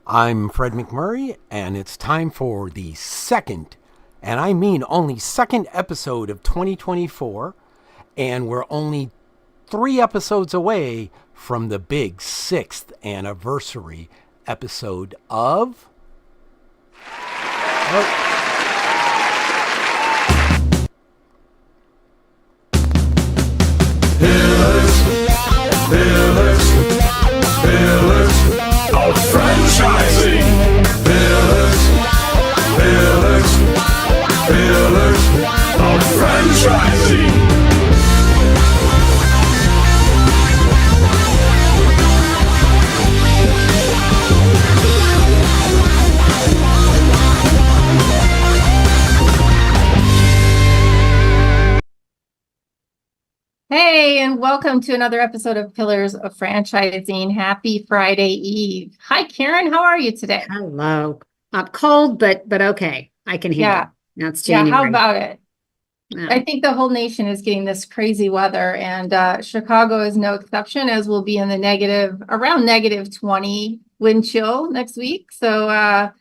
I'm Fred McMurray, and it's time for the second, and I mean only second episode of 2024, and we're only 3 episodes away from the big 6th anniversary episode of... Pillars of franchising. Pillars of franchising. Hey, and welcome to another episode of Pillars of Franchising. Happy Friday Eve. Hi, Karen. How are you today? Hello. Cold, but okay. I can handle it. Now it's January. Yeah, how about it? Yeah. I think the whole nation is getting this crazy weather, and Chicago is no exception, as we'll be in the around -20 wind chill next week. So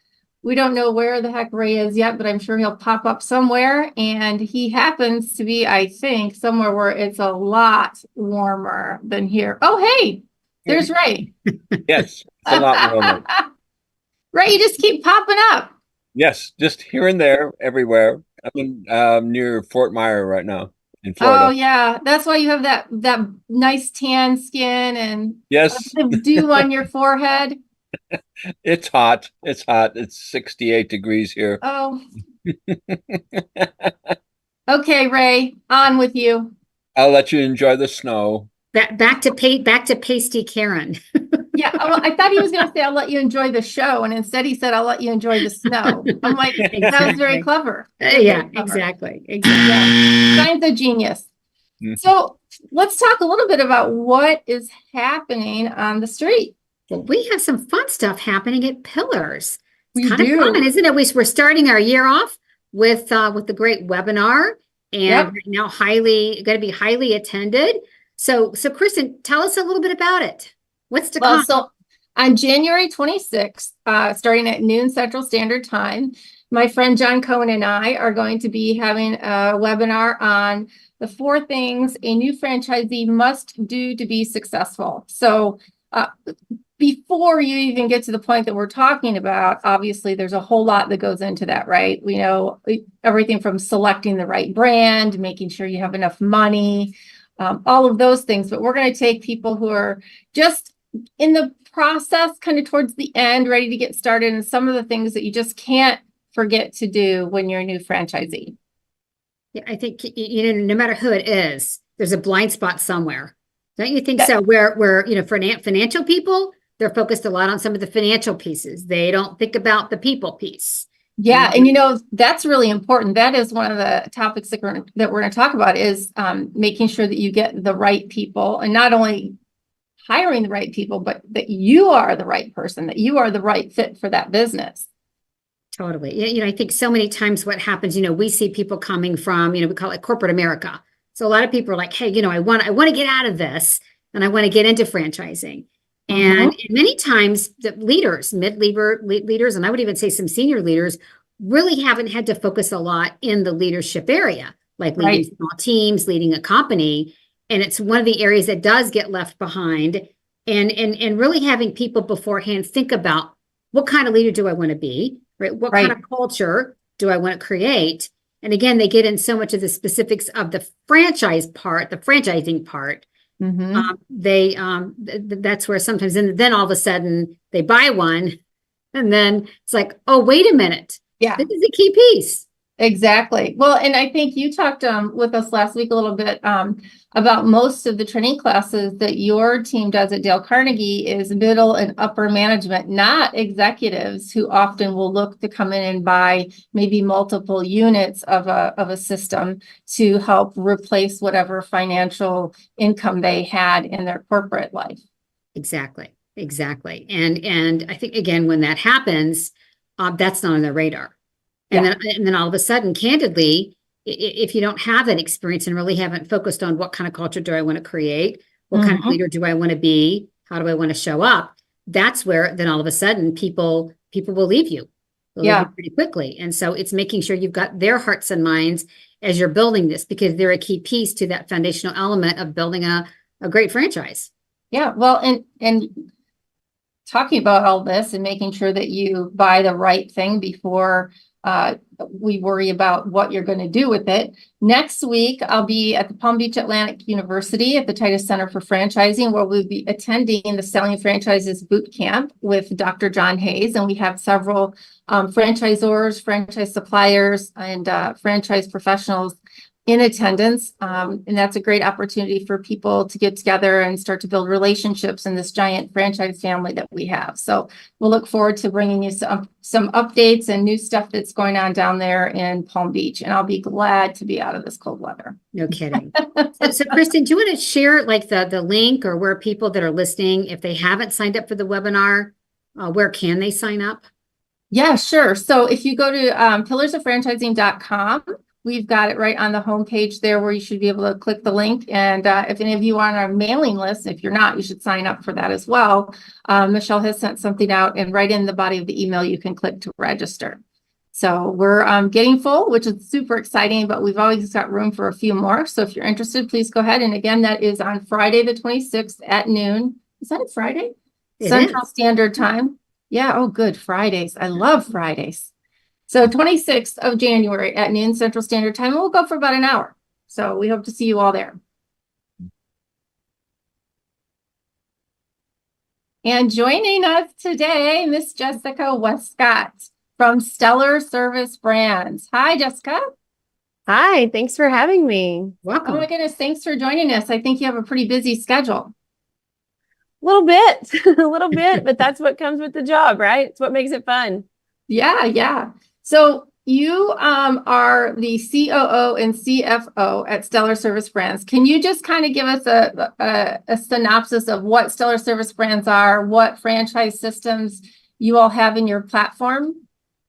we don't know where the heck Ray is yet, but I'm sure he'll pop up somewhere. And he happens to be, I think, somewhere where it's a lot warmer than here. Oh, hey, there's Ray. Yes, it's a lot warmer. Ray, you just keep popping up. Yes, just here and there, everywhere. I'm in near Fort Myers right now in Florida. Oh, yeah. That's why you have that nice tan skin and Yes, a bit of dew on your forehead. it's hot. It's hot. It's 68 degrees here. Oh. Okay, Ray, on with you. I'll let you enjoy the snow. Back to pasty Karen. Yeah, I thought he was going to say, I'll let you enjoy the show. And instead he said, I'll let you enjoy the snow. I'm like, that was very clever. Yeah, exactly. Yeah. Signs of genius. Mhm. So let's talk a little bit about what is happening on the street. Well, we have some fun stuff happening at Pillars. It's We kind do. of fun, isn't it? We're starting our year off with the great webinar, and Yep. right now going to be highly attended. So Kristen, tell us a little bit about it. What's to Well, come? so on January 26th, starting at noon Central Standard Time, my friend John Cohen and I are going to be having a webinar on the 4 things a new franchisee must do to be successful. So before you even get to the point that we're talking about, obviously there's a whole lot that goes into that, right? We know everything from selecting the right brand, making sure you have enough money, all of those things. But we're going to take people who are just in the process, kind of towards the end, ready to get started, and some of the things that you just can't forget to do when you're a new franchisee. Yeah, I think no matter who it is, there's a blind spot somewhere. Don't you think Yeah. so? Where for financial people, they're focused a lot on some of the financial pieces. They don't think about the people piece. Yeah, and that's really important. That is one of the topics that we're going to talk about is making sure that you get the right people, and not only hiring the right people, but that you are the right person, that you are the right fit for that business. Totally. I think so many times what happens, we see people coming from, we call it corporate America. So a lot of people are like, hey, I want to get out of this and I want to get into franchising. And many times the leaders, mid-leader leaders, and I would even say some senior leaders really haven't had to focus a lot in the leadership area, like leading Right. small teams, leading a company. And it's one of the areas that does get left behind. And really having people beforehand think about what kind of leader do I want to be, right? What kind of culture do I want to create? And again, they get in so much of the specifics of the franchising part. That's where sometimes, and then all of a sudden they buy one, and then it's like, oh, wait a minute. Yeah. This is a key piece. Exactly. Well, and I think you talked with us last week a little bit about most of the training classes that your team does at Dale Carnegie is middle and upper management, not executives who often will look to come in and buy maybe multiple units of a system to help replace whatever financial income they had in their corporate life. Exactly. And I think, again, when that happens, that's not on their radar. And then all of a sudden, candidly, if you don't have that experience and really haven't focused on what kind of culture do I want to create, what kind of leader do I want to be, how do I want to show up, that's where then all of a sudden people will leave you. They'll leave you pretty quickly. And so it's making sure you've got their hearts and minds as you're building this, because they're a key piece to that foundational element of building a great franchise. Yeah. Well, and talking about all this and making sure that you buy the right thing before we worry about what you're going to do with it. Next week, I'll be at the Palm Beach Atlantic University at the Titus Center for Franchising, where we'll be attending the Selling Franchises Boot Camp with Dr. John Hayes. And we have several franchisors, franchise suppliers, and franchise professionals in attendance. And that's a great opportunity for people to get together and start to build relationships in this giant franchise family that we have. So we'll look forward to bringing you some updates and new stuff that's going on down there in Palm Beach. And I'll be glad to be out of this cold weather. No kidding. So Kristen, do you want to share like the link, or where people that are listening, if they haven't signed up for the webinar, where can they sign up? Yeah, sure. So if you go to pillarsoffranchising.com, we've got it right on the homepage there, where you should be able to click the link. And if any of you are on our mailing list, if you're not, you should sign up for that as well. Michelle has sent something out, and right in the body of the email, you can click to register. So we're getting full, which is super exciting, but we've always got room for a few more. So if you're interested, please go ahead. And again, that is on Friday, the 26th at noon. Is that a Friday? Central Standard Time. Yeah. Oh, good. Fridays. I love Fridays. So 26th of January at noon Central Standard Time. We'll go for about an hour. So we hope to see you all there. And joining us today, Miss Jessica Wescott from Stellar Service Brands. Hi, Jessica. Hi, thanks for having me. Welcome. Oh my goodness, thanks for joining us. I think you have a pretty busy schedule. A little bit, but that's what comes with the job, right? It's what makes it fun. Yeah. So you are the COO and CFO at Stellar Service Brands. Can you just kind of give us a synopsis of what Stellar Service Brands are, what franchise systems you all have in your platform?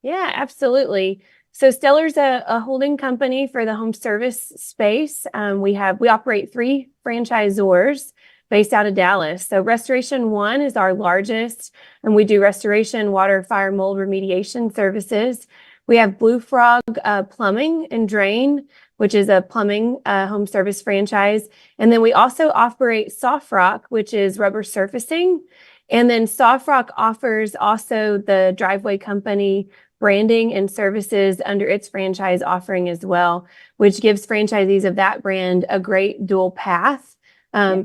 Yeah, absolutely. So Stellar's a holding company for the home service space. We operate 3 franchisors based out of Dallas. So Restoration One is our largest, and we do restoration, water, fire, mold remediation services. We have Blue Frog Plumbing and Drain, which is a plumbing home service franchise. And then we also operate Soft Rock, which is rubber surfacing. And then Soft Rock offers also the driveway company branding and services under its franchise offering as well, which gives franchisees of that brand a great dual path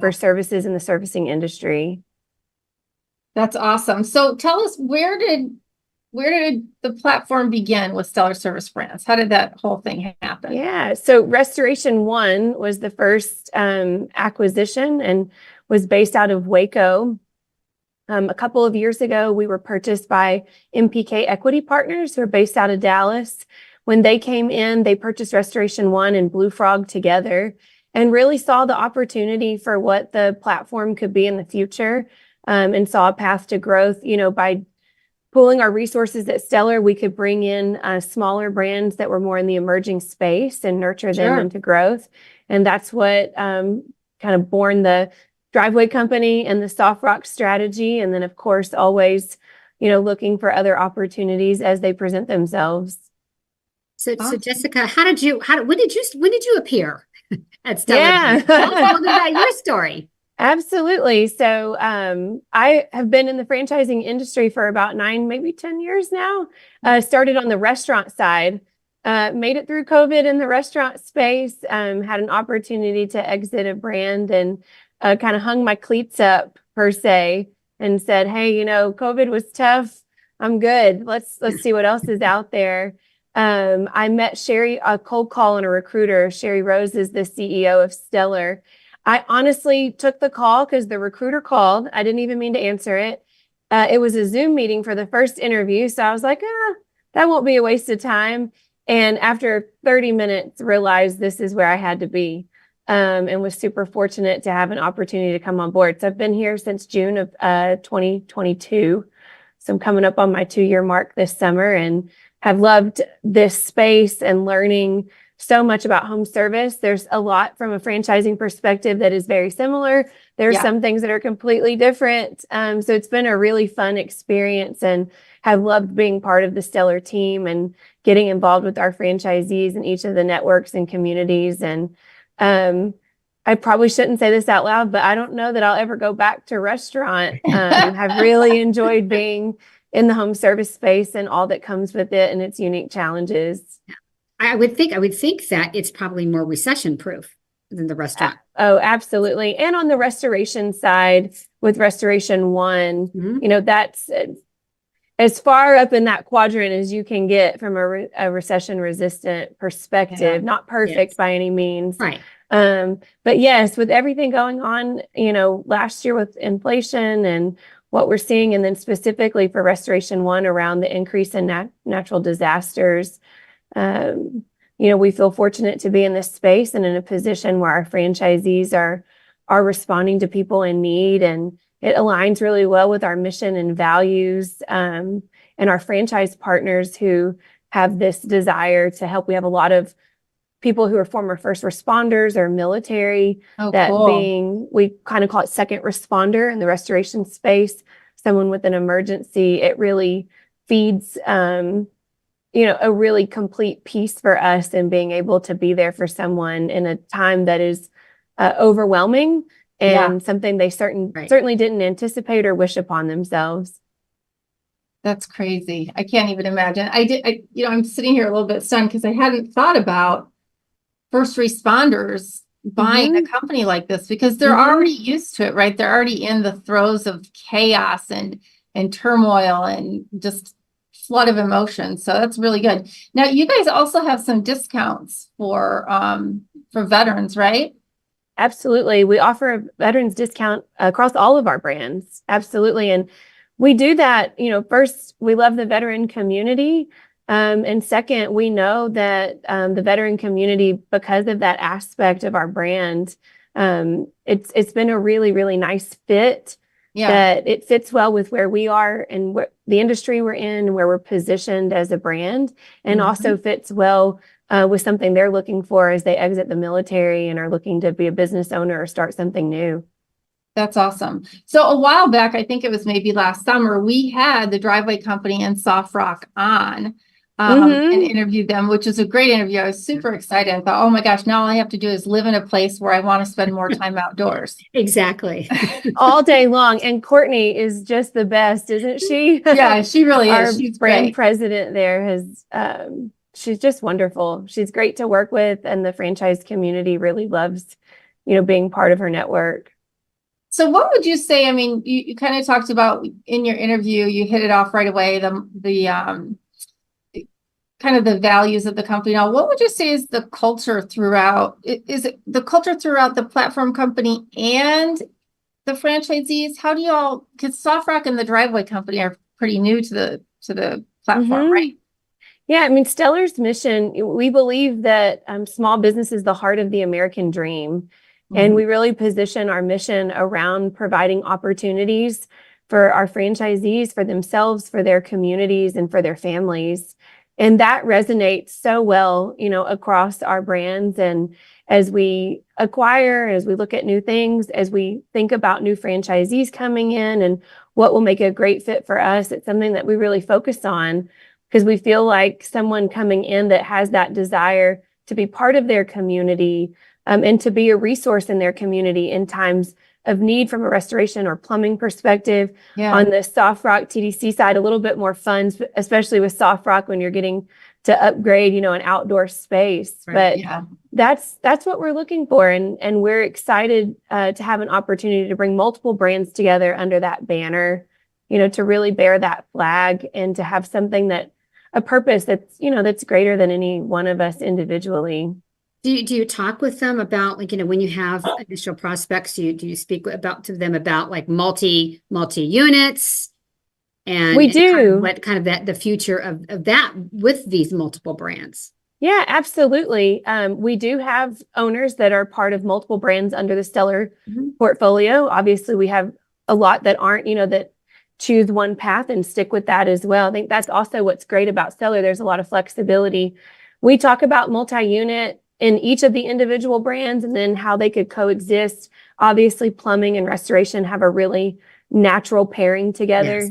for services in the servicing industry. That's awesome. So tell us, where did the platform begin with Stellar Service Brands? How did that whole thing happen? Yeah, so Restoration One was the first acquisition and was based out of Waco. A couple of years ago, we were purchased by MPK Equity Partners, who are based out of Dallas. When they came in, they purchased Restoration One and Blue Frog together, and really saw the opportunity for what the platform could be in the future, and saw a path to growth. By pooling our resources at Stellar, we could bring in smaller brands that were more in the emerging space and nurture them into growth. And that's what kind of born the driveway company and the Soft Rock strategy. And then, of course, always, looking for other opportunities as they present themselves. So Jessica, when did you appear at Stellar? Yeah. Tell us about your story. Absolutely. So I have been in the franchising industry for about 9, maybe 10 years now. Started on the restaurant side, made it through COVID in the restaurant space, had an opportunity to exit a brand, and kind of hung my cleats up per se and said, hey, COVID was tough. I'm good. Let's see what else is out there. I met Sherry, a cold call and a recruiter. Sherry Rose is the CEO of Stellar. I honestly took the call because the recruiter called. I didn't even mean to answer it. It was a Zoom meeting for the first interview. So I was like, that won't be a waste of time. And after 30 minutes, realized this is where I had to be, and was super fortunate to have an opportunity to come on board. So I've been here since June of 2022. So I'm coming up on my 2-year mark this summer, and have loved this space and learning so much about home service. There's a lot from a franchising perspective that is very similar. There's Yeah. some things that are completely different. So it's been a really fun experience, and have loved being part of the Stellar team and getting involved with our franchisees in each of the networks and communities. And I probably shouldn't say this out loud, but I don't know that I'll ever go back to restaurant. Have really enjoyed being in the home service space and all that comes with it and its unique challenges. I would think that it's probably more recession proof than the restaurant. Oh, absolutely. And on the restoration side with Restoration One, Mhm. you know, that's as far up in that quadrant as you can get from a recession resistant perspective. Yeah. Not perfect Yes. by any means. Right. But yes, with everything going on, you know, last year with inflation and what we're seeing, and then specifically for Restoration One around the increase in natural disasters, you know, we feel fortunate to be in this space and in a position where our franchisees are responding to people in need, and it aligns really well with our mission and values, and our franchise partners who have this desire to help. We have a lot of people who are former first responders or military, Oh, that cool. being, we kind of call it second responder in the restoration space, someone with an emergency. It really feeds, you know, a really complete piece for us in being able to be there for someone in a time that is overwhelming and something they certainly didn't anticipate or wish upon themselves. That's crazy. I can't even imagine. I'm sitting here a little bit stunned because I hadn't thought about first responders buying a company like this, because they're already used to it, right? They're already in the throes of chaos and turmoil and just flood of emotion. So that's really good. Now, you guys also have some discounts for veterans, right? Absolutely. We offer a veterans discount across all of our brands. Absolutely. And we do that, you know, first, we love the veteran community. And second, we know that the veteran community, because of that aspect of our brand, it's been a really, really nice fit. That it fits well with where we are and the industry we're in, where we're positioned as a brand, and also fits well with something they're looking for as they exit the military and are looking to be a business owner or start something new. That's awesome. So a while back, I think it was maybe last summer, we had the Driveway Company and Soft Rock on and interviewed them, which is a great interview. I was super excited. I thought, oh my gosh, now all I have to do is live in a place where I want to spend more time outdoors. Exactly. All day long. And Courtney is just the best, isn't she? Yeah, she really is. Our She's brand great. president there has, she's just wonderful. She's great to work with, and the franchise community really loves, you know, being part of her network. So what would you say? I mean, you kind of talked about in your interview, you hit it off right away, the kind of the values of the company. Now, what would you say is the culture throughout? Is it the culture throughout the platform company and the franchisees? How do y'all, because Soft Rock and the Driveway Company are pretty new to the platform, right? Yeah, I mean, Stellar's mission, we believe that small business is the heart of the American dream. And we really position our mission around providing opportunities for our franchisees, for themselves, for their communities, and for their families. And that resonates so well, you know, across our brands. And as we acquire, as we look at new things, as we think about new franchisees coming in and what will make a great fit for us, it's something that we really focus on, because we feel like someone coming in that has that desire to be part of their community, and to be a resource in their community in times of need from a restoration or plumbing perspective. On the Soft Rock TDC side, a little bit more fun, especially with Soft Rock when you're getting to upgrade, you know, an outdoor space. Right, but that's what we're looking for. And we're excited to have an opportunity to bring multiple brands together under that banner, you know, to really bear that flag and to have something that, a purpose that's, you know, that's greater than any one of us individually. Do you talk with them about, like, you know, when you have initial prospects, do you speak to them about like multi units, and we do kind of the future of that with these multiple brands? Yeah, absolutely. We do have owners that are part of multiple brands under the Stellar portfolio. Obviously, we have a lot that aren't, you know, that choose one path and stick with that as well. I think that's also what's great about Stellar. There's a lot of flexibility We talk about multi-unit in each of the individual brands and then how they could coexist. Obviously, plumbing and restoration have a really natural pairing together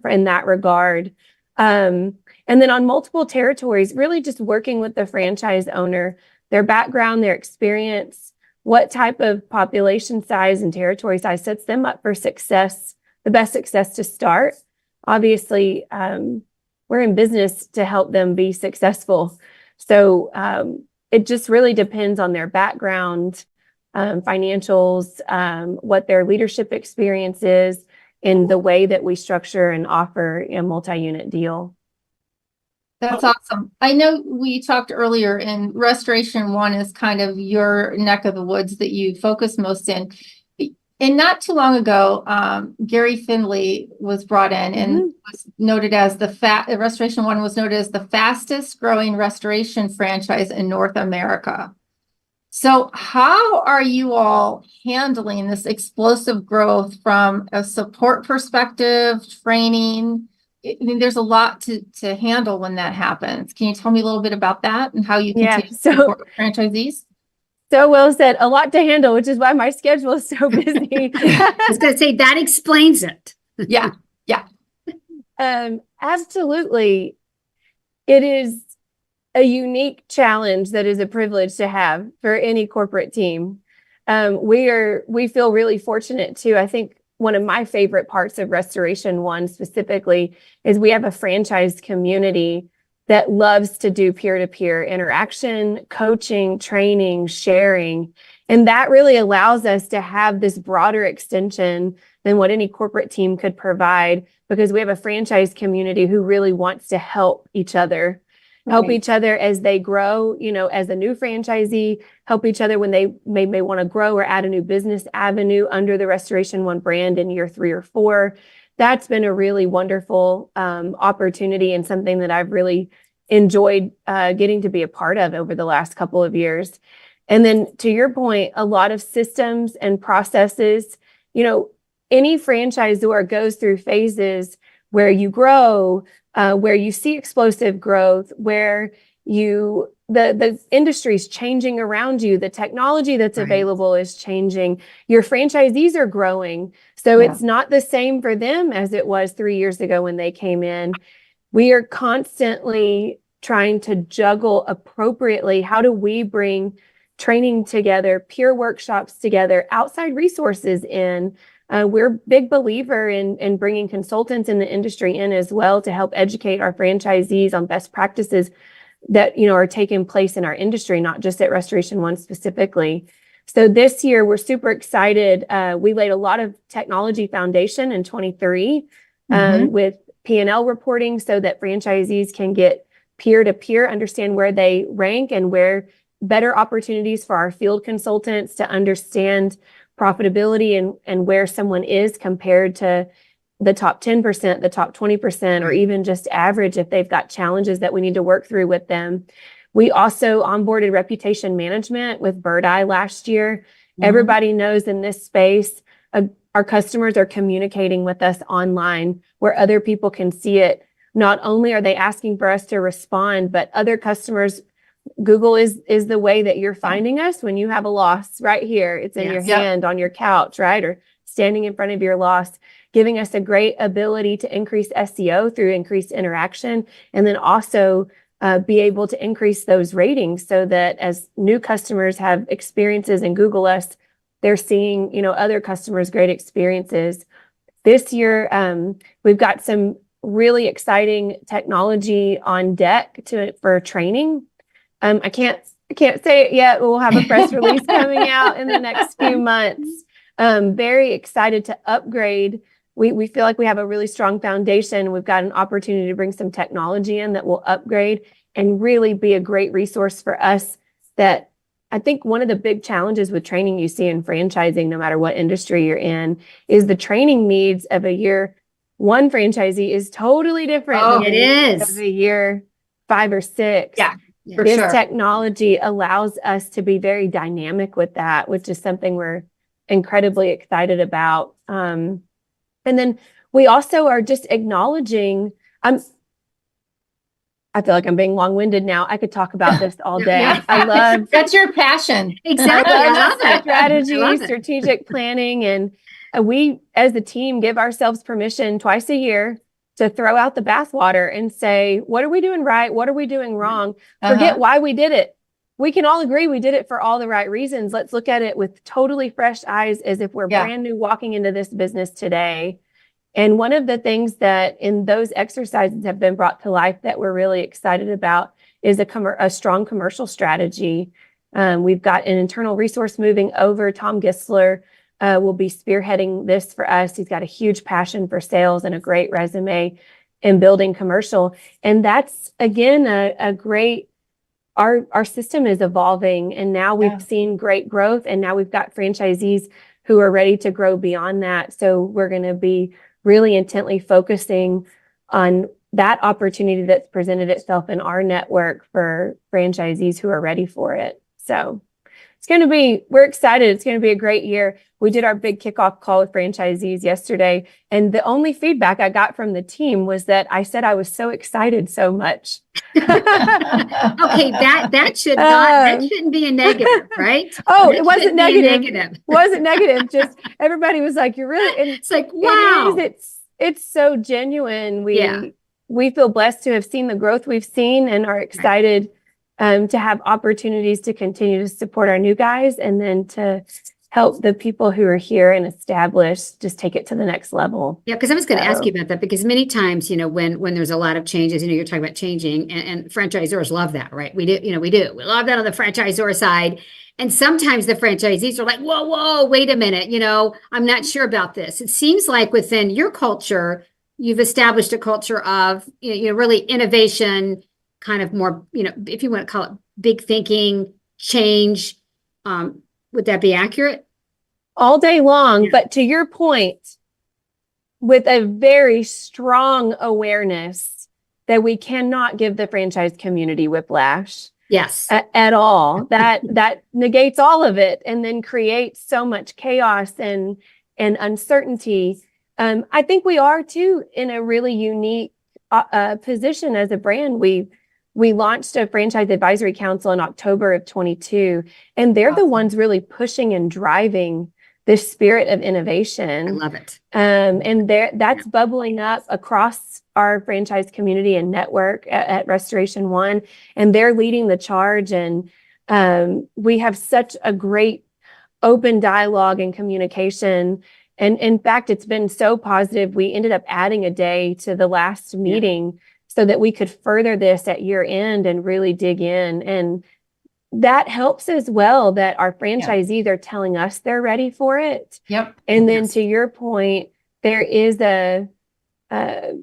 in that regard. And then on multiple territories, really just working with the franchise owner, their background, their experience, what type of population size and territory size sets them up for success, the best success to start. Obviously, we're in business to help them be successful. So it just really depends on their background, financials, what their leadership experience is, in the way that we structure and offer a multi-unit deal. That's awesome. I know we talked earlier, and Restoration One is kind of your neck of the woods that you focus most in. And not too long ago, Gary Findlay was brought in and was noted as Restoration One was noted as the fastest growing restoration franchise in North America. So how are you all handling this explosive growth from a support perspective, training? I mean, there's a lot to handle when that happens. Can you tell me a little bit about that and how you continue to support franchisees? So well said. A lot to handle, which is why my schedule is so busy. I was going to say that explains it. Yeah. Absolutely. It is a unique challenge that is a privilege to have for any corporate team. We feel really fortunate too. I think one of my favorite parts of Restoration One specifically is we have a franchise community that loves to do peer-to-peer interaction, coaching, training, sharing. And that really allows us to have this broader extension than what any corporate team could provide, because we have a franchise community who really wants to help each other. Help each other as they grow, as a new franchisee, help each other when they may want to grow or add a new business avenue under the Restoration One brand in year 3 or 4. That's been a really wonderful opportunity and something that I've really enjoyed getting to be a part of over the last couple of years. And then to your point, a lot of systems and processes, any franchisor goes through phases where you grow, where you see explosive growth, where the industry is changing around you, the technology that's available is changing, your franchisees are growing. So it's not the same for them as it was 3 years ago when they came in. We are constantly trying to juggle appropriately. How do we bring training together, peer workshops together, outside resources in? We're a big believer in bringing consultants in the industry in as well to help educate our franchisees on best practices that are taking place in our industry, not just at Restoration One specifically. So this year we're super excited. We laid a lot of technology foundation in 23 with P&L reporting so that franchisees can get peer-to-peer, understand where they rank and where better opportunities for our field consultants to understand profitability and where someone is compared to the top 10%, the top 20%, or even just average if they've got challenges that we need to work through with them. We also onboarded reputation management with Bird Eye last year. Everybody knows in this space, our customers are communicating with us online where other people can see it. Not only are they asking for us to respond, but other customers, Google is the way that you're finding us when you have a loss right here. It's in your hand on your couch, right? Or standing in front of your loss, giving us a great ability to increase SEO through increased interaction, and then also be able to increase those ratings so that as new customers have experiences and Google us, they're seeing, other customers' great experiences. This year, we've got some really exciting technology on deck for training. I can't say it yet. We'll have a press release coming out in the next few months. Very excited to upgrade. We feel like we have a really strong foundation. We've got an opportunity to bring some technology in that will upgrade and really be a great resource for us. That I think one of the big challenges with training you see in franchising, no matter what industry you're in, is the training needs of a year 1 franchisee is totally different than of a year 5 or 6. This technology allows us to be very dynamic with that, which is something we're incredibly excited about. And then we also are just acknowledging, I feel like I'm being long-winded now. I could talk about this all day. Yeah. I love That's your passion. Exactly. I love it. strategy, I love it. strategic planning, and we as a team give ourselves permission twice a year to throw out the bathwater and say, what are we doing right? What are we doing wrong? Forget why we did it. We can all agree we did it for all the right reasons. Let's look at it with totally fresh eyes as if we're brand new walking into this business today. And one of the things that in those exercises have been brought to life that we're really excited about is a strong commercial strategy. We've got an internal resource moving over. Tom Gisler will be spearheading this for us. He's got a huge passion for sales and a great resume in building commercial. And that's, again, a great, our system is evolving, and now we've seen great growth, and now we've got franchisees who are ready to grow beyond that. So we're going to be really intently focusing on that opportunity that's presented itself in our network for franchisees who are ready for it. So we're excited. It's going to be a great year. We did our big kickoff call with franchisees yesterday, and the only feedback I got from the team was that I said I was so excited so much. Okay, that shouldn't be a negative, right? Oh, That it wasn't shouldn't be a negative. Wasn't negative. Just everybody was like, "You're really." And It's like, wow. It's so genuine. We feel blessed to have seen the growth we've seen, and are excited to have opportunities to continue to support our new guys, and then to help the people who are here and established just take it to the next level. Yeah, because I was going to ask you about that, because many times, when there's a lot of changes, you're talking about changing, and franchisors love that, right? We do. We love that on the franchisor side. And sometimes the franchisees are like, whoa, wait a minute, I'm not sure about this. It seems like within your culture, you've established a culture of, really innovation, kind of more, if you want to call it big thinking, change. Would that be accurate? All day long. But to your point, with a very strong awareness that we cannot give the franchise community whiplash. Yes. At all. That negates all of it, and then creates so much chaos and uncertainty. I think we are too in a really unique position as a brand. We launched a franchise advisory council in October of 22, and they're the ones really pushing and driving this spirit of innovation. I love it. And that's bubbling up across our franchise community and network at Restoration One, and they're leading the charge. And we have such a great open dialogue and communication. And in fact, it's been so positive. We ended up adding a day to the last meeting so that we could further this at year end and really dig in. And that helps as well, that our franchisees are telling us they're ready for it. Yep. And then to your point, there is I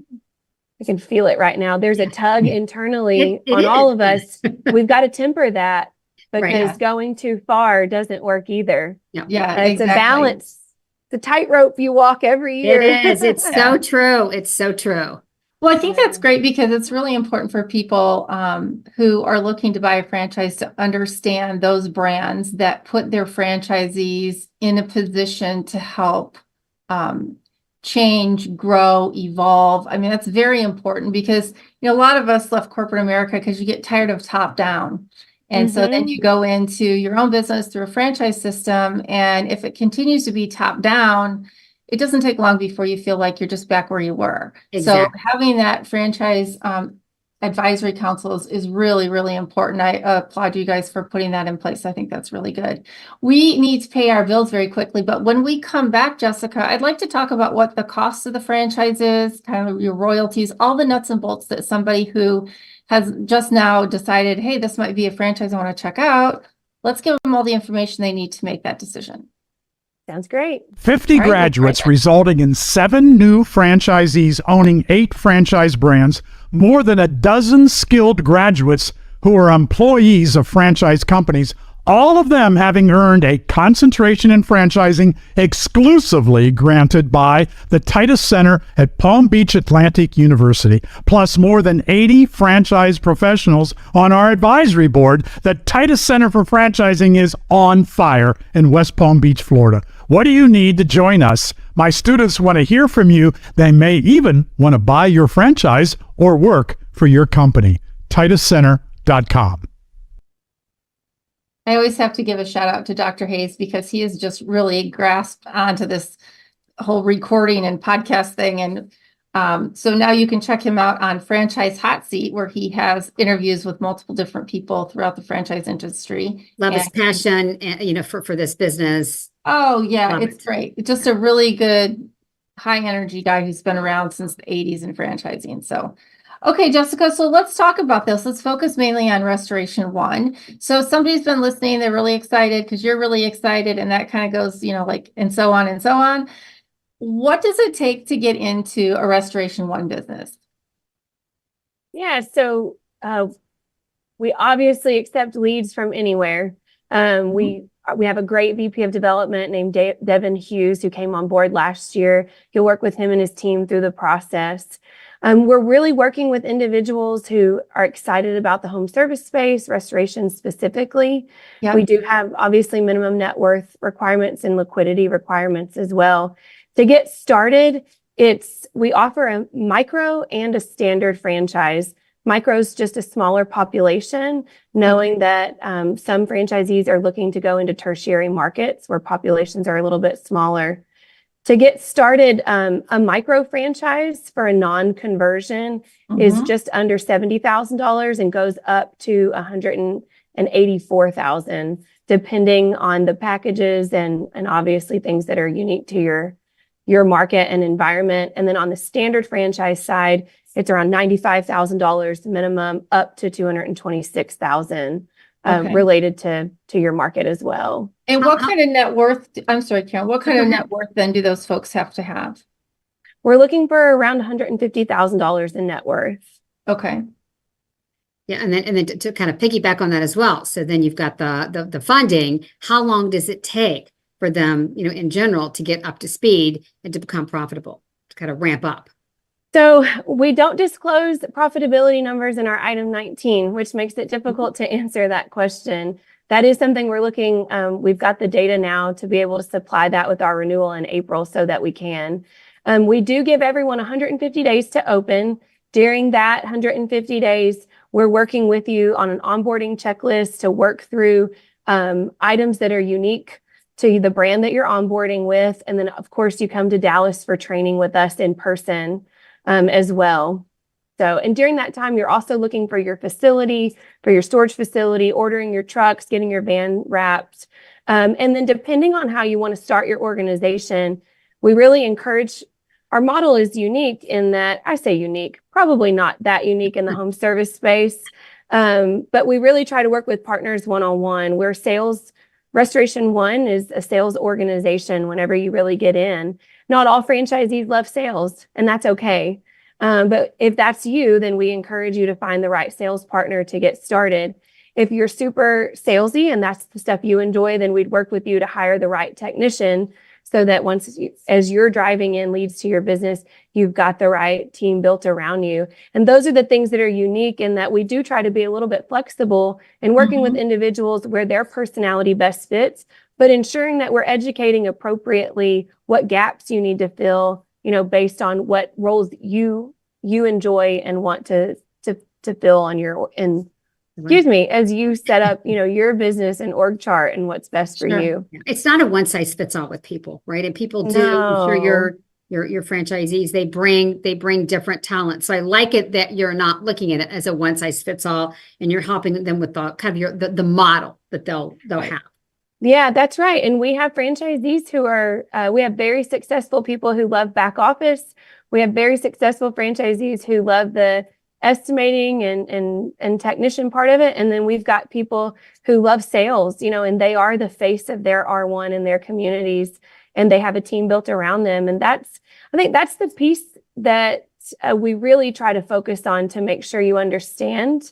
can feel it right now. There's a tug internally It on all is. of us. We've got to temper that, because Right. going too far doesn't work either. Yeah, It's a balance. It's a tightrope you walk every year. It is. It's so true. It's so true. Well, I think that's great, because it's really important for people who are looking to buy a franchise to understand those brands that put their franchisees in a position to help change, grow, evolve. I mean, that's very important, because a lot of us left corporate America because you get tired of top down. And so then you go into your own business through a franchise system. And if it continues to be top down, it doesn't take long before you feel like you're just back where you were. Exactly. So having that franchise advisory councils is really, really important. I applaud you guys for putting that in place. I think that's really good. We need to pay our bills very quickly, but when we come back, Jessica, I'd like to talk about what the cost of the franchise is, kind of your royalties, all the nuts and bolts that somebody who has just now decided, hey, this might be a franchise I want to check out. Let's give them all the information they need to make that decision. Sounds great. 50 Right, graduates, right. resulting in 7 new franchisees owning 8 franchise brands, more than a dozen skilled graduates who are employees of franchise companies, all of them having earned a concentration in franchising exclusively granted by the Titus Center at Palm Beach Atlantic University, plus more than 80 franchise professionals on our advisory board. The Titus Center for Franchising is on fire in West Palm Beach, Florida. What do you need to join us? My students want to hear from you. They may even want to buy your franchise or work for your company. tituscenter.com. I always have to give a shout out to Dr. Hayes because he has just really grasped onto this whole recording and podcast thing. And so now you can check him out on Franchise Hot Seat, where he has interviews with multiple different people throughout the franchise industry. Love his passion, and for this business. Oh yeah, Love it's it. great. It's just a really good, high energy guy who's been around since the 80s in franchising. So, okay, Jessica, so let's talk about this. Let's focus mainly on Restoration One. So if somebody's been listening, they're really excited because you're really excited, and that kind of goes, like, and so on and so on. What does it take to get into a Restoration One business? Yeah, so we obviously accept leads from anywhere. We have a great VP of development named Devin Hughes, who came on board last year. You'll work with him and his team through the process. We're really working with individuals who are excited about the home service space, restoration specifically. Yep. We do have obviously minimum net worth requirements and liquidity requirements as well. To get started, we offer a micro and a standard franchise. Micro is just a smaller population, knowing that some franchisees are looking to go into tertiary markets where populations are a little bit smaller. To get started, a micro franchise for a non-conversion is just under $70,000 and goes up to $184,000, depending on the packages and obviously things that are unique to your market and environment. And then on the standard franchise side, it's around $95,000 minimum, up to $226,000, related to your market as well. And what kind of net worth, I'm sorry, Karen, what kind of net worth then do those folks have to have? We're looking for around $150,000 in net worth. Okay. Yeah, and then to kind of piggyback on that as well. So then you've got the funding. How long does it take for them, in general, to get up to speed and to become profitable, to kind of ramp up? So we don't disclose profitability numbers in our item 19, which makes it difficult to answer that question. That is something we're looking, we've got the data now to be able to supply that with our renewal in April so that we can. We do give everyone 150 days to open. During that 150 days, we're working with you on an onboarding checklist to work through items that are unique to the brand that you're onboarding with. And then, of course, you come to Dallas for training with us in person as well. So, and during that time, you're also looking for your facility, for your storage facility, ordering your trucks, getting your van wrapped. And then depending on how you want to start your organization, we really encourage, our model is unique in that, I say unique, probably not that unique in the home service space, but we really try to work with partners one-on-one. Where Restoration One is a sales organization whenever you really get in. Not all franchisees love sales, and that's okay. But if that's you, then we encourage you to find the right sales partner to get started. If you're super salesy and that's the stuff you enjoy, then we'd work with you to hire the right technician so that as you're driving in leads to your business, you've got the right team built around you. And those are the things that are unique in that we do try to be a little bit flexible in working with individuals where their personality best fits, but ensuring that we're educating appropriately what gaps you need to fill, based on what roles you enjoy and want to fill on as you set up, your business and org chart and what's best for you. It's not a one size fits all with people, right? And people do, I'm sure your franchisees, they bring different talents. So I like it that you're not looking at it as a one size fits all, and you're helping them with the kind of the model that they'll have. Yeah, that's right. And we have franchisees who are, we have very successful people who love back office. We have very successful franchisees who love the estimating and technician part of it. And then we've got people who love sales, and they are the face of their R1 in their communities, and they have a team built around them. And I think that's the piece that we really try to focus on to make sure you understand.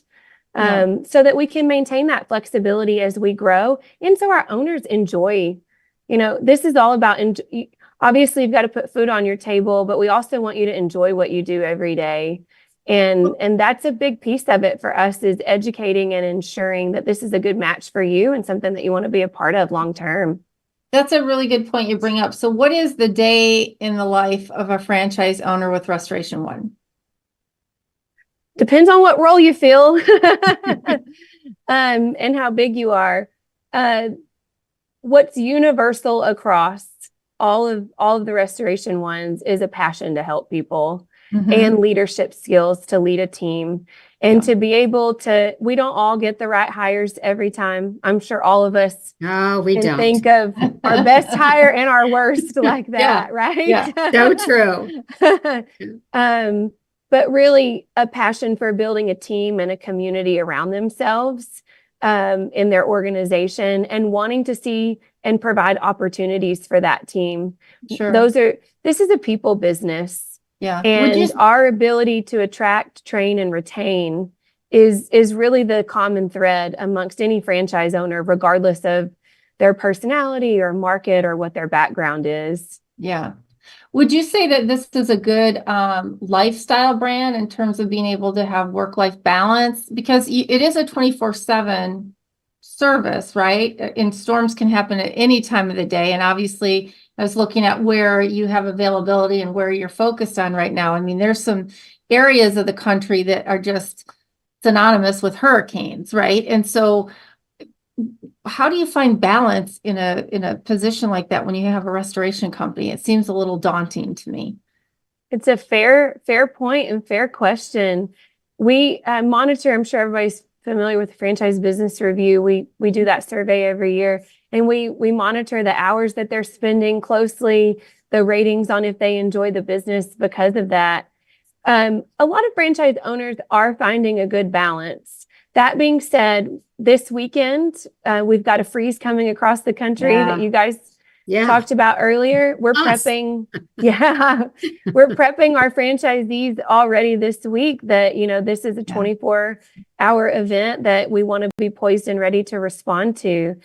So that we can maintain that flexibility as we grow. And so our owners enjoy, this is all about, obviously you've got to put food on your table, but we also want you to enjoy what you do every day. And that's a big piece of it for us, is educating and ensuring that this is a good match for you and something that you want to be a part of long term. That's a really good point you bring up. So what is the day in the life of a franchise owner with Restoration One? Depends on what role you fill, and how big you are. What's universal across all of the restoration ones is a passion to help people and leadership skills to lead a team and to be able to, we don't all get the right hires every time. I'm sure all of us we can don't think of our best hire and our worst like that, right? Yeah. So true. But really a passion for building a team and a community around themselves in their organization and wanting to see and provide opportunities for that team. Sure. This is a people business. Yeah. And our ability to attract, train, and retain is really the common thread amongst any franchise owner, regardless of their personality or market or what their background is. Yeah. Would you say that this is a good lifestyle brand in terms of being able to have work-life balance? Because it is a 24/7 service, right? And storms can happen at any time of the day. And obviously, I was looking at where you have availability and where you're focused on right now. I mean, there's some areas of the country that are just synonymous with hurricanes, right? And so how do you find balance in a position like that when you have a restoration company? It seems a little daunting to me. It's a fair point and fair question. We monitor, I'm sure everybody's familiar with the Franchise Business Review. We do that survey every year, and we monitor the hours that they're spending closely, the ratings on if they enjoy the business because of that. A lot of franchise owners are finding a good balance. That being said, this weekend, we've got a freeze coming across the country that you guys talked about earlier. We're prepping. We're prepping our franchisees already this week that, this is a 24-hour event that we want to be poised and ready to respond to.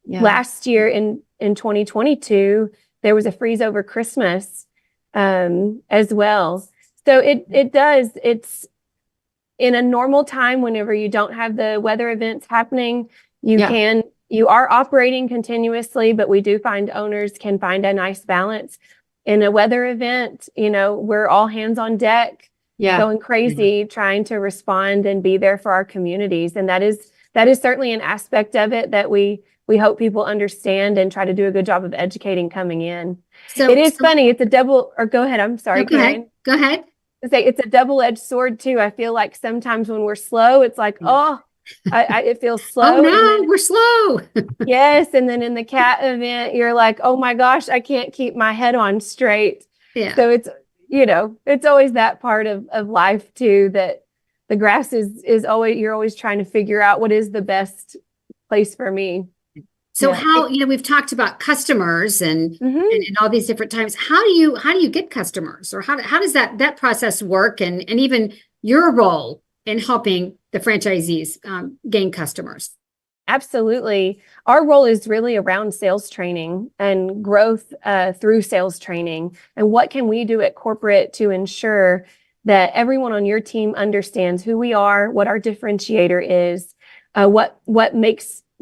Last year in 2022, there was a freeze over Christmas as well. So it's in a normal time, whenever you don't have the weather events happening, you are operating continuously, but we do find owners can find a nice balance. In a weather event, we're all hands on deck, going crazy, trying to respond and be there for our communities. And that is certainly an aspect of it that we hope people understand and try to do a good job of educating coming in. So it is funny. It's a double, or go ahead. I'm sorry. Go ahead. It's a double-edged sword too. I feel like sometimes when we're slow, it's like, it feels slow. Oh no, we're slow. Yes. And then in the cat event, you're like, oh my gosh, I can't keep my head on straight. Yeah. So it's, it's always that part of life too, that the grass is always, you're always trying to figure out what is the best place for me. So how, we've talked about customers and all these different times. How do you get customers, or how does that process work, and even your role in helping the franchisees gain customers? Absolutely. Our role is really around sales training and growth through sales training. And what can we do at corporate to ensure that everyone on your team understands who we are, what our differentiator is,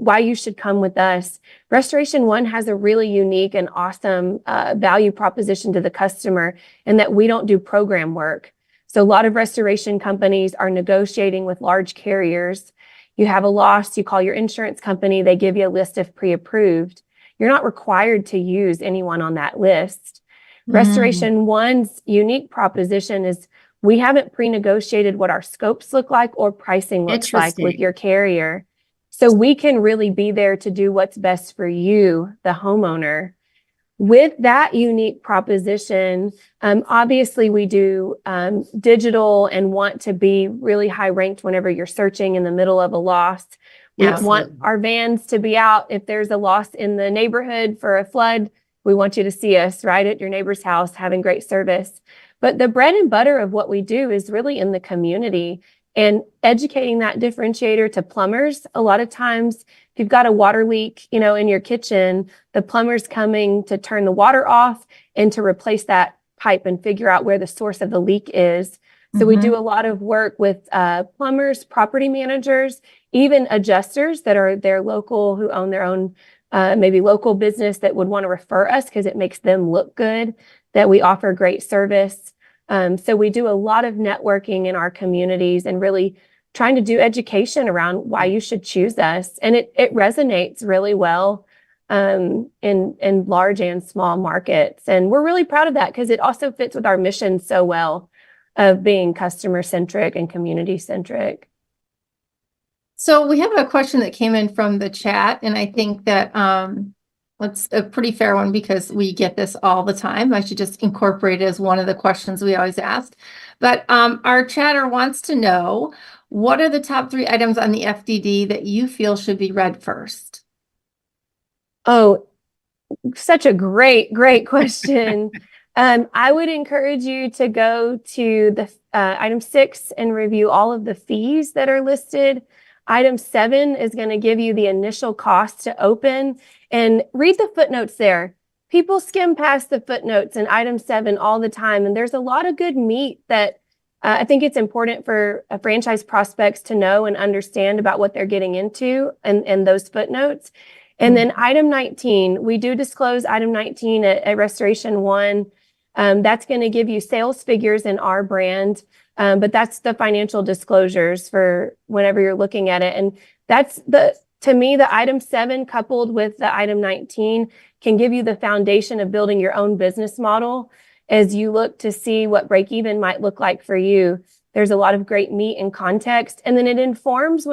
why you should come with us. Restoration One has a really unique and awesome value proposition to the customer, in that we don't do program work. So a lot of restoration companies are negotiating with large carriers. You have a loss, you call your insurance company, they give you a list of pre-approved. You're not required to use anyone on that list. Restoration One's unique proposition is we haven't pre-negotiated what our scopes look like or pricing looks like with your carrier. So we can really be there to do what's best for you, the homeowner. With that unique proposition, obviously we do digital and want to be really high ranked whenever you're searching in the middle of a loss. We want our vans to be out. If there's a loss in the neighborhood for a flood, we want you to see us right at your neighbor's house having great service. But the bread and butter of what we do is really in the community. And educating that differentiator to plumbers. A lot of times, if you've got a water leak, in your kitchen, the plumber's coming to turn the water off and to replace that pipe and figure out where the source of the leak is. So we do a lot of work with plumbers, property managers, even adjusters that are their local, who own their own maybe local business that would want to refer us because it makes them look good, that we offer great service. So we do a lot of networking in our communities and really trying to do education around why you should choose us. And it resonates really well in large and small markets. And we're really proud of that because it also fits with our mission so well of being customer centric and community centric. So we have a question that came in from the chat, and I think that it's a pretty fair one because we get this all the time. I should just incorporate it as one of the questions we always ask. But our chatter wants to know, what are the top 3 items on the FDD that you feel should be read first? Oh, such a great question. I would encourage you to go to the item 6 and review all of the fees that are listed. Item 7 is going to give you the initial cost to open, and read the footnotes there. People skim past the footnotes in item 7 all the time, and there's a lot of good meat that I think it's important for franchise prospects to know and understand about what they're getting into and those footnotes. And then item 19, we do disclose item 19 at Restoration 1. That's going to give you sales figures in our brand, but that's the financial disclosures for whenever you're looking at it. And that's to me, the item 7 coupled with the item 19 can give you the foundation of building your own business model as you look to see what break even might look like for you. There's a lot of great meat and context. And then it informs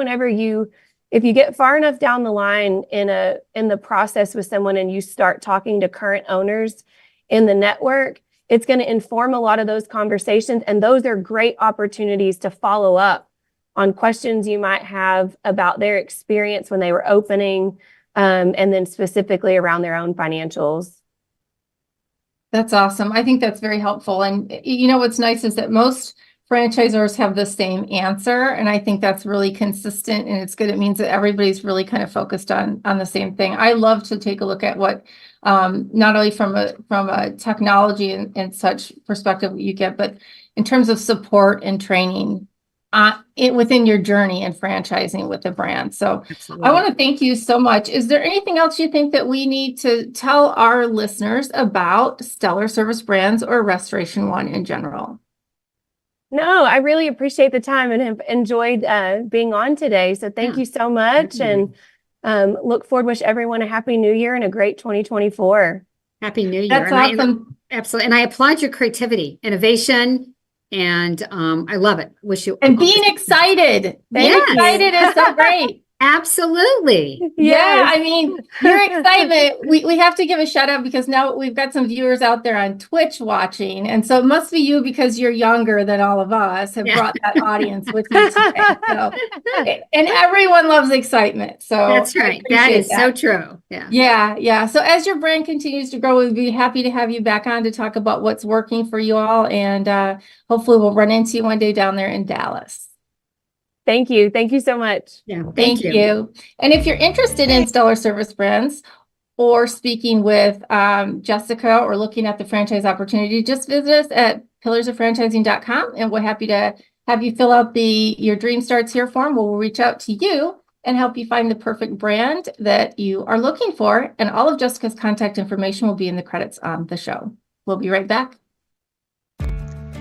if you get far enough down the line in the process with someone and you start talking to current owners in the network, it's going to inform a lot of those conversations. And those are great opportunities to follow up on questions you might have about their experience when they were opening, and then specifically around their own financials. That's awesome. I think that's very helpful. And what's nice is that most franchisors have the same answer. And I think that's really consistent, and it's good. It means that everybody's really kind of focused on the same thing. I love to take a look at what, not only from a technology and such perspective you get, but in terms of support and training within your journey in franchising with the brand. So absolutely. I want to thank you so much. Is there anything else you think that we need to tell our listeners about Stellar Service Brands or Restoration One in general? No, I really appreciate the time and have enjoyed being on today. So thank you so much. And look forward, wish everyone a happy new year and a great 2024. Happy New Year. That's awesome. Absolutely. And I applaud your creativity, innovation, and I love it. Wish you and being excited. Being excited is so great. Absolutely. Yeah, I mean, your excitement, we have to give a shout out because now we've got some viewers out there on Twitch watching. And so it must be you because you're younger than all of us have brought that audience with you today. So, and everyone loves excitement. So that's right. That is so true. Yeah. So as your brand continues to grow, we'd be happy to have you back on to talk about what's working for you all. And hopefully we'll run into you one day down there in Dallas. Thank you. Thank you so much. Yeah, thank you. And if you're interested in Stellar Service Brands or speaking with Jessica or looking at the franchise opportunity, just visit us at pillarsoffranchising.com, and we're happy to have you fill out your Dream Starts Here form. We'll reach out to you and help you find the perfect brand that you are looking for. And all of Jessica's contact information will be in the credits on the show. We'll be right back.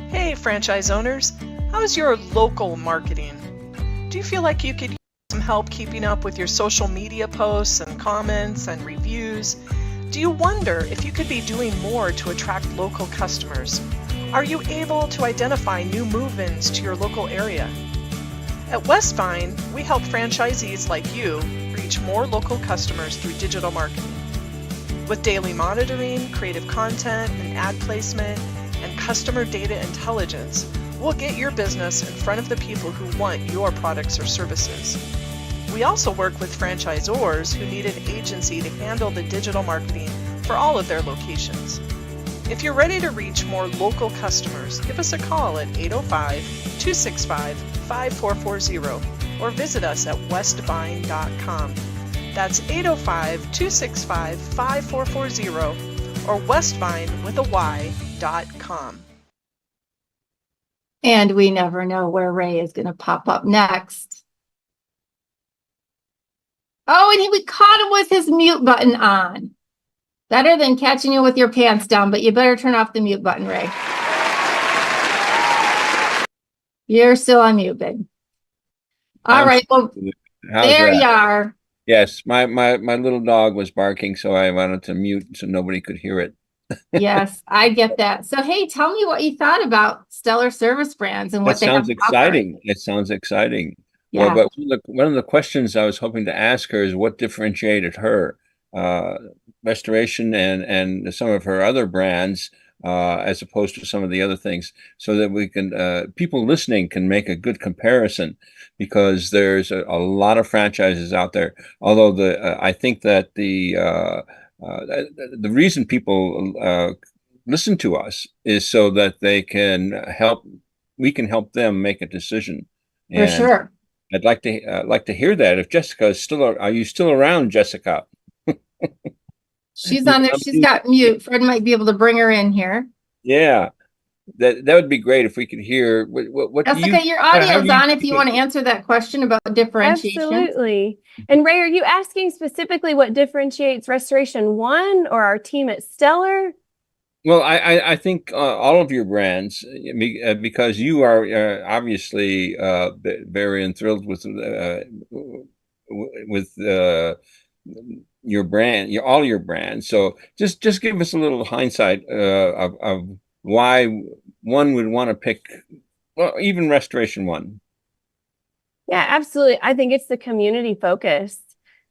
Hey, franchise owners. How's your local marketing? Do you feel like you could use some help keeping up with your social media posts and comments and reviews? Do you wonder if you could be doing more to attract local customers? Are you able to identify new move-ins to your local area? At Westvine, we help franchisees like you reach more local customers through digital marketing. With daily monitoring, creative content, and ad placement, and customer data intelligence, we'll get your business in front of the people who want your products or services. We also work with franchisors who need an agency to handle the digital marketing for all of their locations. If you're ready to reach more local customers, give us a call at 805-265-5440 or visit us at westvine.com. That's 805-265-5440 or westvine.com. And we never know where Ray is going to pop up next. Oh, and we caught him with his mute button on. Better than catching you with your pants down, but you better turn off the mute button, Ray. You're still on mute, babe. All I'm right. Well, How's there that? you are. Yes, my little dog was barking, so I wanted to mute so nobody could hear it. Yes, I get that. So, hey, tell me what you thought about Stellar Service Brands and That what they have sounds to offer. exciting. It sounds exciting. Well, Yeah, but one of the questions I was hoping to ask her is what differentiated her, uh, Restoration and some of her other brands, as opposed to some of the other things, so that we can people listening can make a good comparison, because there's a lot of franchises out there. Although I think that the reason people listen to us is so that we can help them make a decision. for And sure. I'd like to hear that. If Jessica is are you still around, Jessica? She's on there. She's got mute. Fred might be able to bring her in here. Yeah, that would be great if we could hear what Jessica, your how audio's do you on if you want to answer that question about differentiation. Absolutely. And Ray, are you asking specifically what differentiates Restoration One or our team at Stellar? Well, I think all of your brands, because you are obviously very enthralled with your brand, all your brands. So just give us a little hindsight of why one would want to pick, well, even Restoration One. Yeah, absolutely. I think it's the community focus.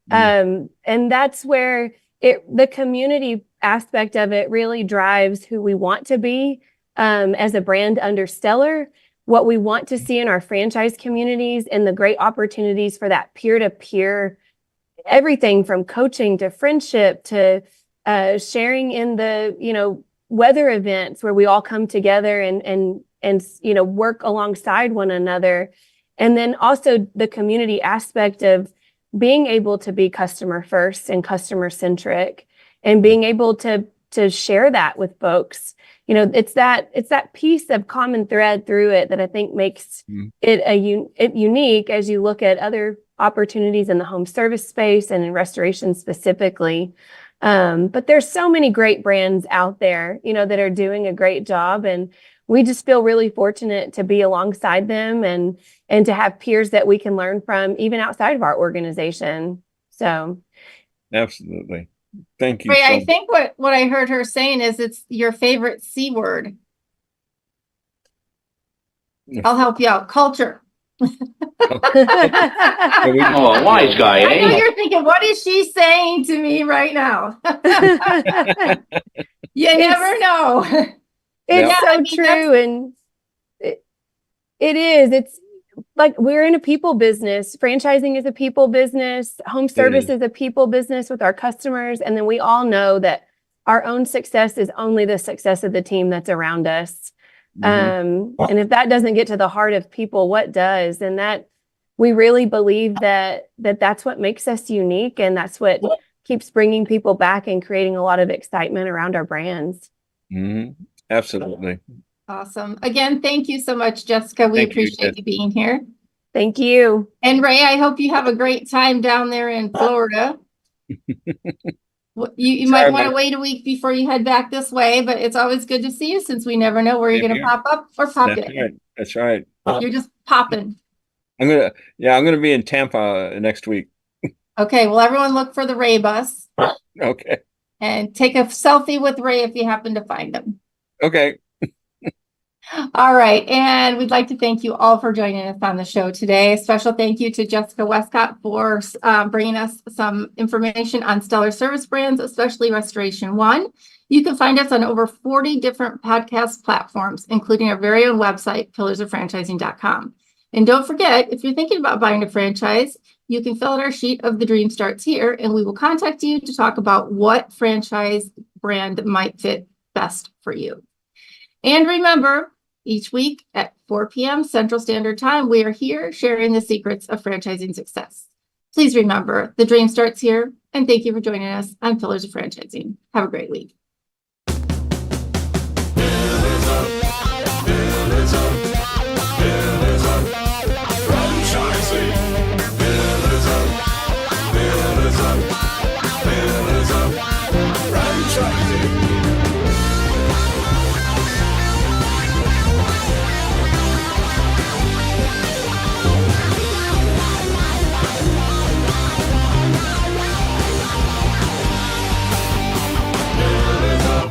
And that's where the community aspect of it really drives who we want to be as a brand under Stellar, what we want to see in our franchise communities, and the great opportunities for that peer-to-peer, everything from coaching to friendship to sharing in the, weather events where we all come together and work alongside one another. And then also the community aspect of being able to be customer first and customer centric, and being able to share that with folks. It's that piece of common thread through it that I think makes it unique as you look at other opportunities in the home service space and in restoration specifically. But there's so many great brands out there, that are doing a great job, and we just feel really fortunate to be alongside them and to have peers that we can learn from even outside of our organization. So Absolutely. Thank you. Ray, I think what I heard her saying is it's your favorite C word. I'll help you out. Culture. Oh, a wise guy, I know eh? you're thinking, what is she saying to me right now? You never know. It's so true. And it is. It's like we're in a people business. Franchising is a people business. Home service is a people business with our customers. And then we all know that our own success is only the success of the team that's around us. And if that doesn't get to the heart of people, what does? And that we really believe that's what makes us unique. And that's what keeps bringing people back and creating a lot of excitement around our brands. Absolutely. Awesome. Again, thank you so much, Jessica. We appreciate you being here. Thank you. And Ray, I hope you have a great time down there in Florida. You might want to wait a week before you head back this way, but it's always good to see you since we never know where you're going to pop up or pop in. That's right. You're just popping. I'm gonna be in Tampa next week. Okay, well, everyone look for the Ray bus. Okay. And take a selfie with Ray if you happen to find him. Okay. All right. And we'd like to thank you all for joining us on the show today. A special thank you to Jessica Wescott for bringing us some information on Stellar Service Brands, especially Restoration One. You can find us on over 40 different podcast platforms, including our very own website, pillarsoffranchising.com. And don't forget, if you're thinking about buying a franchise, you can fill out our sheet of The Dream Starts Here, and we will contact you to talk about what franchise brand might fit best for you. And remember, each week at 4 p.m. Central Standard Time, we are here sharing the secrets of franchising success. Please remember, the dream starts here, and thank you for joining us on Pillars of Franchising. Have a great week.